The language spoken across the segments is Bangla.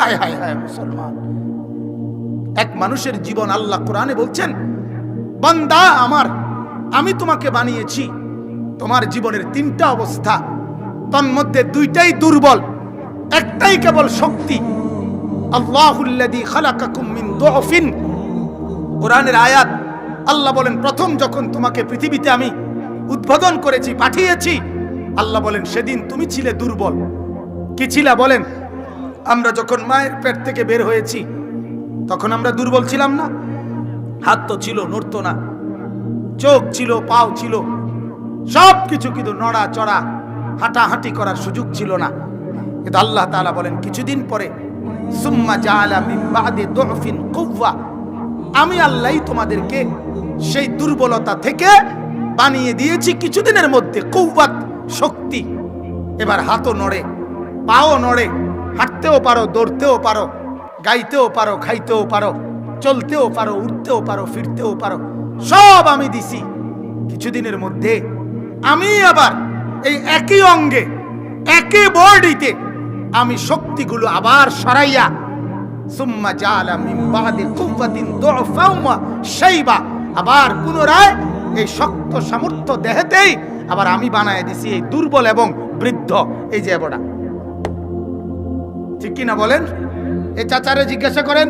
হায় হায় হায় হায় মুসলমান, এক মানুষের জীবন আল্লাহ কোরআনে বলছেন, বান্দা আমার, আমি তোমাকে বানিয়েছি, তোমার জীবনের তিনটা অবস্থা, তার মধ্যে দুইটাই দুর্বল, একটাই কেবল শক্তি। আল্লাহুল্লাযী খালাকাকুম মিন দুআফিন, কোরআনের আয়াত। আল্লাহ বলেন, প্রথম যখন তোমাকে পৃথিবীতে আমি উদ্বোধন করেছি, পাঠিয়েছি, আল্লাহ বলেন সেদিন তুমি ছিলে দুর্বল। কি ছিলা বলেন? আমরা যখন মায়ের পেট থেকে বের হয়েছি তখন আমরা দুর্বল ছিলাম না? হাত তো ছিল, নড়তো না, চোখ ছিল, পাও ছিল, সব কিছু, কিন্তু নড়া চড়া হাঁটাহাঁটি করার সুযোগ ছিল না। কিন্তু আল্লাহ তাআলা বলেন কিছুদিন পরে, সুম্মা জাআলা মিন বাদি দুআফিন কুওয়া, আমি আল্লাহই তোমাদেরকে সেই দুর্বলতা থেকে বানিয়ে দিয়েছি কিছুদিনের মধ্যে কুওয়াত, শক্তি। এবার হাতও নড়ে, পাও নড়ে, হাঁটতেও পারো, দৌড়তেও পারো, গাইতেও পারো, খাইতেও পারো, চলতেও পারো, উঠতেও পারো, ফিরতেও পারো, সব আমি দিছি কিছুদিনের মধ্যে। আমি আবার এই একই অঙ্গে, একই বডিতে আমি শক্তিগুলো আবার সরাইয়া, সুম্মা জাআলা মিন বাদি কুওয়াতিন দুআফাও ওয়া শাইবা, আবার পুনরায় এই শক্ত সামর্থ্য দেহেতেই আবার আমি বানায় দিছি এই দুর্বল এবং বৃদ্ধ। এই যে এবড়া, ঠিক কিনা বলেন? এই চাচারে জিজ্ঞাসা করেন,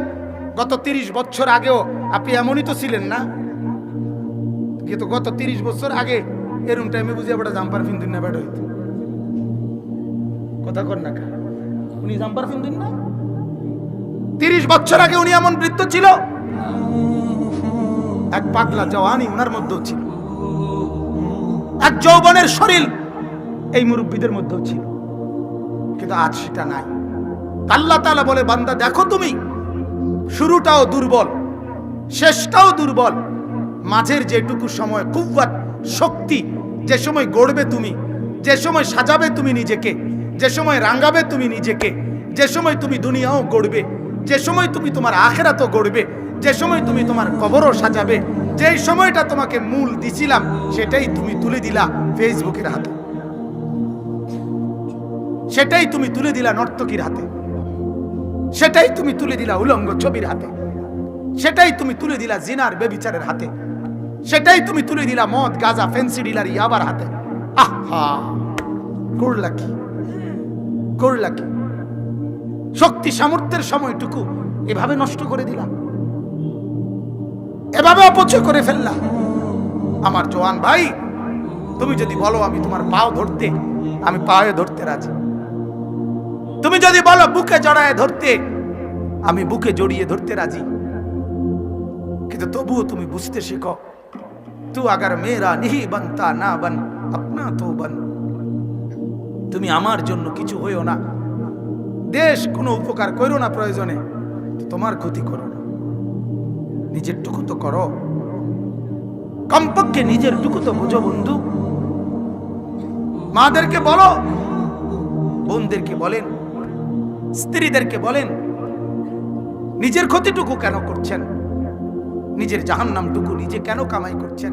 গত 30 বছর আগেও আপনি এমনই তো ছিলেন না? কিন্তু গত 30 বছর আগে এরকম টাইমে বুঝে এবড়া জাম্পার ফিন্দুন না বেড় হইতো। কথা কর না, উনি জাম্পার ফিন্দুন না? 30 বছর আগে উনি এমন বৃদ্ধ ছিল? এক পাগলা জওয়ানি উনার মধ্যেও ছিল, এক যৌবনের শরীর এই মুরব্বীদের মধ্যেও ছিল, কিন্তু আজ সেটা নাই। আল্লাহ তাআলা বলে, বান্দা দেখো, তুমি শুরুটাও দুর্বল, শেষটাও দুর্বল, মাঝের যেটুকু সময় কুওয়াত, শক্তি, যে সময় গড়বে তুমি, যে সময় সাজাবে তুমি নিজেকে, যে সময় রাঙ্গাবে তুমি নিজেকে, যে সময় তুমি দুনিয়াও গড়বে, যে সময় তুমি তোমার আখিরাতও গড়বে, যে সময় তুমি তোমার কবরও সাজাবে, যে সময়টা তোমাকে মূল দিছিলাম সেটাই তুমি তুলে দিলা ফেসবুকের হাতে, সেটাই তুমি তুলে দিলা নর্তকীর হাতে, সেটাই তুমি তুলে দিলা উলঙ্গ ছবির হাতে, সেটাই তুমি তুলে দিলা জিনার বেবিচারের হাতে, সেটাই তুমি তুলে দিলা মদ, গাঁজা, ফেন্সি ডিলার, ইয়াবার হাতে। আহা, করলা কি, করলা কি? শক্তি সামর্থ্যের সময়টুকু এভাবে নষ্ট করে দিলাম, এভাবে অপচয় করে ফেললাম। আমার জওয়ান ভাই, তুমি যদি বলো আমি তোমার পাও ধরতে, আমি পায়ে ধরতে রাজি। তুমি যদি বলো বুকে জড়ায় ধরতে, আমি বুকে জড়িয়ে ধরতে রাজি। কিন্তু তবুও তুমি বুঝতে শেখো, তু আগার মেরা নিহি বানতা না বান আপনা তো বান, তুমি আমার জন্য কিছু হইও না, দেশ কোনো উপকার করো না, প্রয়োজনে তোমার ক্ষতি করো না, নিজের টুকু তো করো, কমপক্ষে নিজের টুকু তো বুঝো বন্ধু। মাদেরকে বলো, বোনদেরকে বলেন, স্ত্রীদেরকে বলেন, নিজের ক্ষতিটুকু কেন করছেন? নিজের জাহান্নামটুকু নিজে কেন কামাই করছেন?